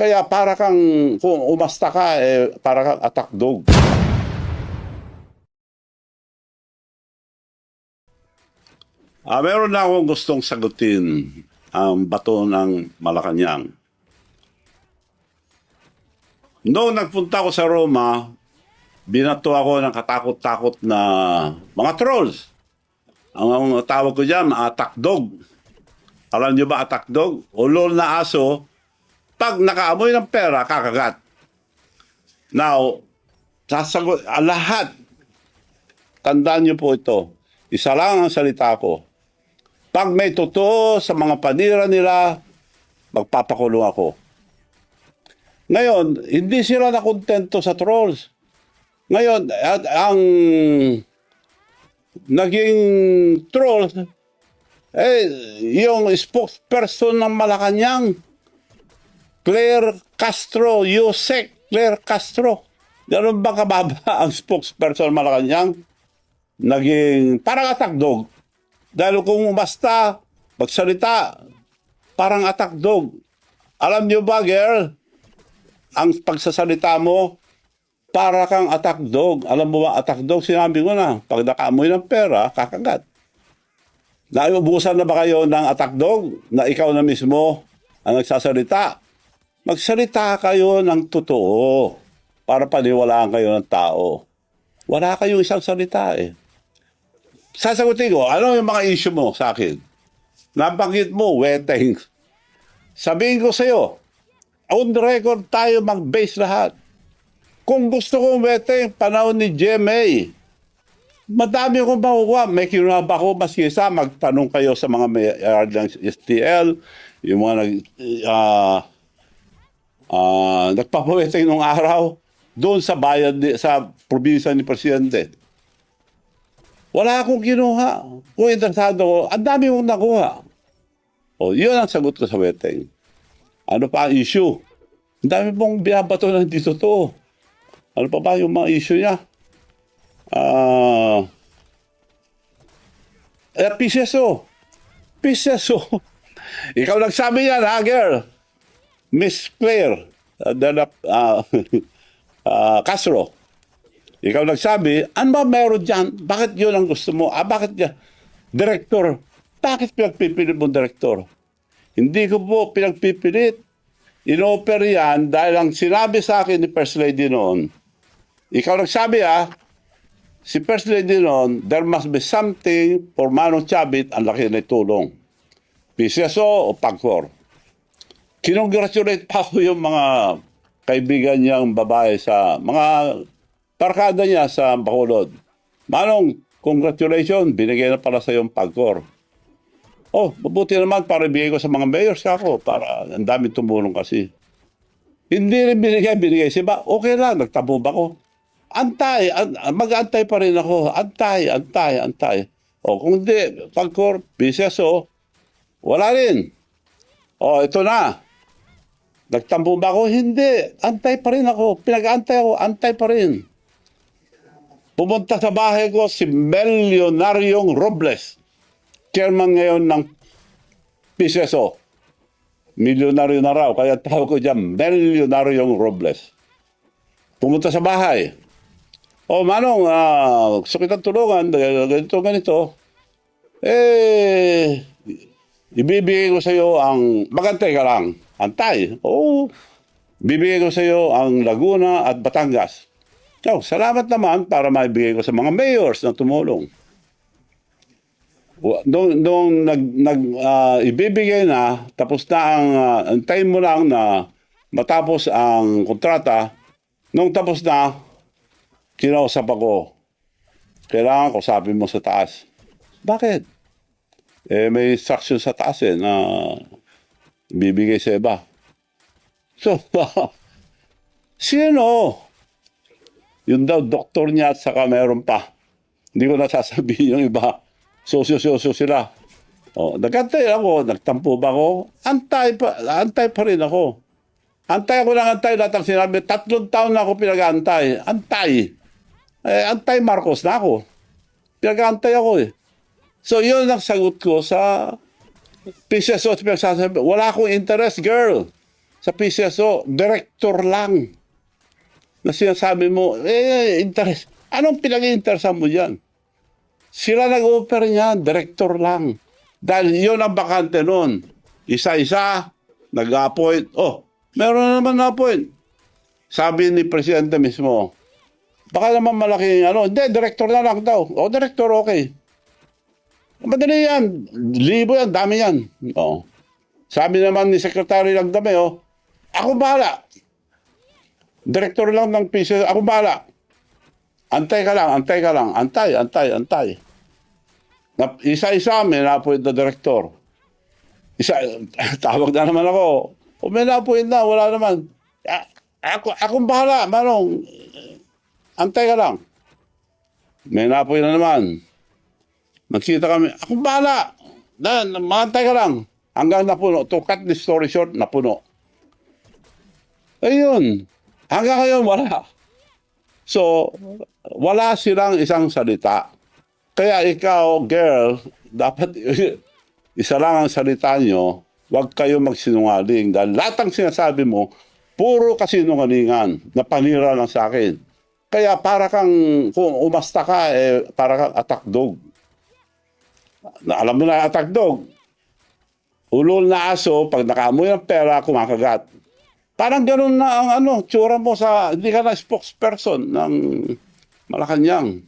Kaya para kang, kung umasta ka, para kang attack dog. Meron na akong gustong sagutin ang bato ng Malacanang. Noong nagpunta ko sa Roma, binato ako ng katakot-takot na mga trolls. Ang tawag ko dyan, attack dog. Alam niyo ba attack dog? Ulol na aso, pag nakaamoy ng pera, kakagat. Now, sasagot, lahat, tandaan niyo po ito, isa lang ang salita ko. Pag may totoo sa mga panira nila, magpapakulong ako. Ngayon, hindi sila nakontento sa trolls. Ngayon, ang naging trolls, yung spokesperson ng Malacanang, Claire Castro, Yusek Claire Castro. Ganun ba kababa ang spokesperson ng Malacanang? Naging parang attack dog. Dahil kung basta magsalita, parang attack dog. Alam niyo ba, girl, ang pagsasalita mo, para kang attack dog. Alam mo ba, attack dog, sinabi ko na, pag nakaamoy ng pera, kakagat. Nauubusan na ba kayo ng attack dog na ikaw na mismo ang nagsasalita? Magsalita kayo ng totoo para paniwalaan kayo ng tao. Wala kayong isang salita eh. Sasagutin ko, ano yung mga issue mo sa akin? Nabanggit mo, weteng. Sabihin ko sa'yo, on record tayo mag-base lahat. Kung gusto kong weteng, panahon ni GMA, madami akong makukuha. May kinunaba ko, mas isa, magtanong kayo sa mga may ng STL, yung mga nagpapaweteng nung araw, doon sa bayan, sa probinsya ni Presidente. Wala akong kinuha. Kung interesado ko, ang dami mong nakuha. O, yun ang sagot ko sa weteng. Ano pa ang issue? Ang dami mong binabato na hindi totoo. Ano pa ba yung mga issue niya? PCSO. PCSO. Ikaw nagsabi yan, ha, girl? Miss Claire Castro. Ikaw nagsabi, ano ba meron dyan? Bakit yun ang gusto mo? Bakit yan? Direktor. Bakit pinagpipilit mo direktor? Hindi ko po pinagpipilit. In-offer yan dahil ang sinabi sa akin ni First Lady noon, ikaw nagsabi si First Lady noon, there must be something for Manong Chavit ang laki na tulong. PCSO o PAGCOR. Kinongratulate pa ako yung mga kaibigan niyang babae sa mga barkada niya sa Bacolod. Manong, congratulations, binigay na pala sa yung PAGCOR. Oh, mabuti naman para ibigay ko sa mga mayors ako para ang dami tumulong kasi. Hindi rin binigay. Siba, okay lang, nagtabo ba ko? Mag-antay pa rin ako. Antay. O, kung hindi, PAGCOR, PCSO, wala rin. O, ito na. Nagtambo ba ako? Hindi. Antay pa rin ako. Pinag-antay ako, antay pa rin. Pumunta sa bahay ko si Melionaryong Robles. Chairman ngayon ng PCSO. Milyonaryo na raw, kaya tawag ko dyan, Melionaryong Robles. Pumunta sa bahay. O, Manong, gusto kitang tulungan, ganito. Ibibigay ko sa iyo ang, magantay ka lang, antay. Oo, bibigay ko sa iyo ang Laguna at Batangas. So, salamat naman para maibigay ko sa mga mayors na tumulong. Nung ibibigay na, tapos na antayin mo lang na matapos ang kontrata, nung tapos na, kinausap ako. Kailangan kausapin mo sa taas. Bakit? May instruction sa taas na bibigay sa iba. So, sino? Yun daw, doktor niya at saka meron pa. Hindi ko nasasabihin yung iba. Sosyo sila. O, nagantay ako, nagtampo ba ako? Antay pa rin ako. Antay lahat ang sinabi. 3 taon na ako pinag-antay. Antay Marcos na ako. Pinag-antay ako eh. So, yun ang sagot ko sa PCSO. Wala akong interest, girl. sa PCSO, director lang. Na sinasabi mo, interest. Anong pinag-interesan mo dyan? Sila nag-offer niya, director lang. Dahil yun ang bakante nun. Isa-isa, nag-appoint. Oh, meron na naman na-appoint. Sabi ni Presidente mismo, baka naman malaking hindi, director na lang daw. O, director, okay. Madali yan. Libo yan, dami yan. Oh. Sabi naman ni Secretary Lagdame, ako bahala. Director lang ng PCSO, ako bahala. Antay ka lang. Antay. Isa-isa, may na-appoint na director. Tawag na naman ako. O may na-appoint na, wala naman. Akong bahala, Manong. Antay ka lang. May na-appoint na naman. Nagkita kami, akong bahala. Mangantay ka lang. Hanggang napuno. To cut the story short, napuno. Ayun. Hanggang ngayon, wala. So, wala silang isang salita. Kaya ikaw, girl, dapat isa lang ang salita nyo, huwag kayo magsinungaling. Dahil lahat ng sinasabi mo, puro kasinungalingan na panira lang sa akin. Kaya para kang, kung umasta ka, para kang attack dog. Alam mo na attack dog. Ulol na aso, pag nakaamoy ng pera, kumakagat. Parang gano'n na ang tsura mo sa, hindi ka na spokesperson ng Malacanang.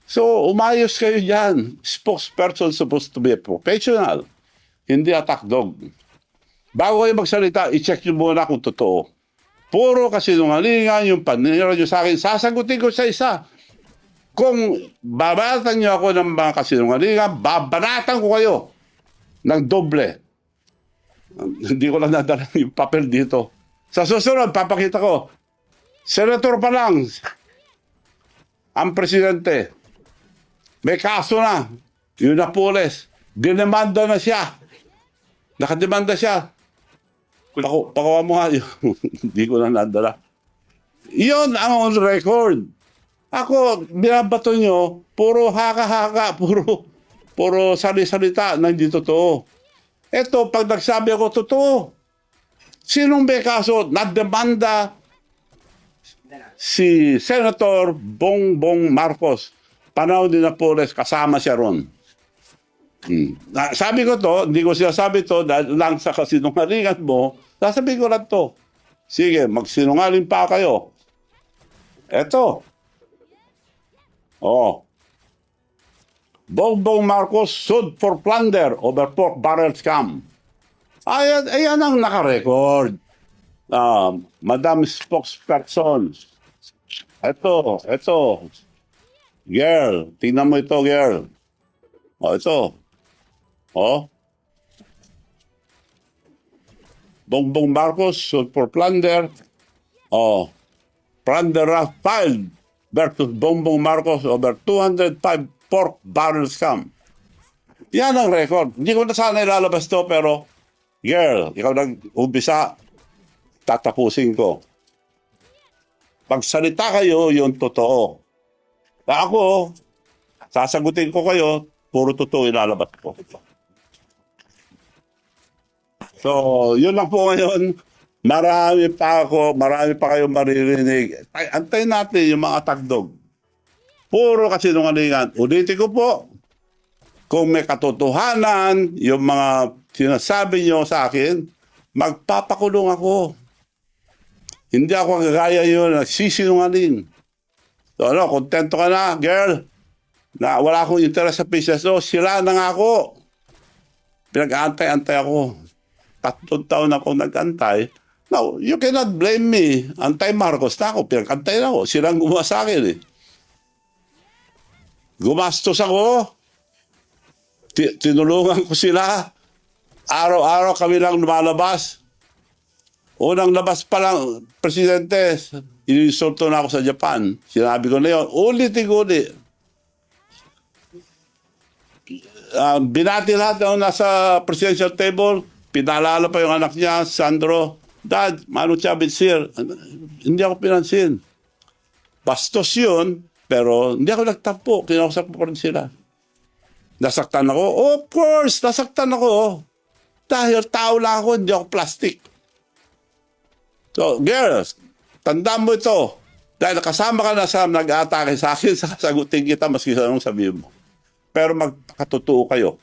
So, umayos kayo dyan. Spokesperson supposed to be a professional, hindi attack dog. Bago kayo magsalita, i-check nyo muna kung totoo. Puro kasinungalingan yung panira nyo sa akin. Sasagutin ko sa isa. Kung babanatan nyo ako ng mga kasinungalingan, babanatan ko kayo ng doble. Hindi ko lang nadala yung papel dito. Sa susunod, papakita ko. Senator pa lang, ang presidente, may kaso na. Yung Napoles, dinemanda na siya. Nakademanda siya. Pakuha mo nga yun. Hindi ko na nadala. Yun ang on record. Ako, binabato nyo, puro haka-haka, puro sali-salita na hindi totoo. Eto, pag nagsabi ako, totoo. Sinong may kaso? Nademanda si Senator Bongbong Marcos. Panahon ni Napoles, kasama siya ron. Sabi ko to, hindi ko sinasabi to dahil lang sa kasinungalingan mo, sasabihin ko lang to. Sige, magsinungaling pa kayo. Eto. Bongbong Marcos sued for plunder over pork barrel scam. Ayan ang nakarecord. Madam Spokesperson. Ito. Girl, tingnan mo ito, girl. Ito. Bongbong Marcos sued for plunder. Plunder filed versus Bongbong Marcos over 205 pork barrel scam. Yan ang record. Hindi ko na sana ilalabas to, pero girl, ikaw nag-umpisa, tatapusin ko. Pagsalita kayo, yung totoo. Ako, sasagutin ko kayo, puro totoo ilalabas ko. So, yun lang po ngayon. Marami pa kayong maririnig. Antayin natin yung mga tagdog. Puro kasinungalingan. Ulitin ko po, kung may katotohanan, yung mga sinasabi nyo sa akin, magpapakulong ako. Hindi ako kagaya yun, nagsisinungaling. So kontento ka na, girl, na wala akong interest sa PCSO, sila na nga ako. Pinag-antay-antay ako. 3 taon akong nag-antay. Now, you cannot blame me. Antay Marcos na ako, pinag-antay na ako. Silang gumawa sa akin Gumastos ako. Tinulungan ko sila. Araw-araw kami lang lumalabas. Unang labas pa lang, Presidente, inisulto na ako sa Japan. Sinabi ko na yun, ulit-ulit. Binati lahat na nasa presidential table, pinalala pa yung anak niya, Sandro, Dad, Manu Chavez here. Hindi ako pinansin. Bastos yun, pero hindi ako nagtampo. Kinausap ko pa rin sila. Nasaktan ako? Of course, nasaktan ako. Dahil tao lang ako, hindi ako plastic. So, girls, tandaan mo ito. Dahil nakasama ka na sa nag-aatake sa akin, sasagutin kita maski sa anong sabihin mo. Pero magpakatotoo kayo.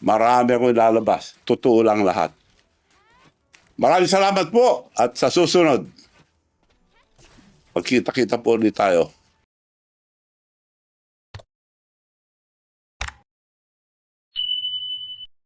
Marami akong ilalabas. Totoo lang lahat. Maraming salamat po at sa susunod, magkita-kita po ulit tayo.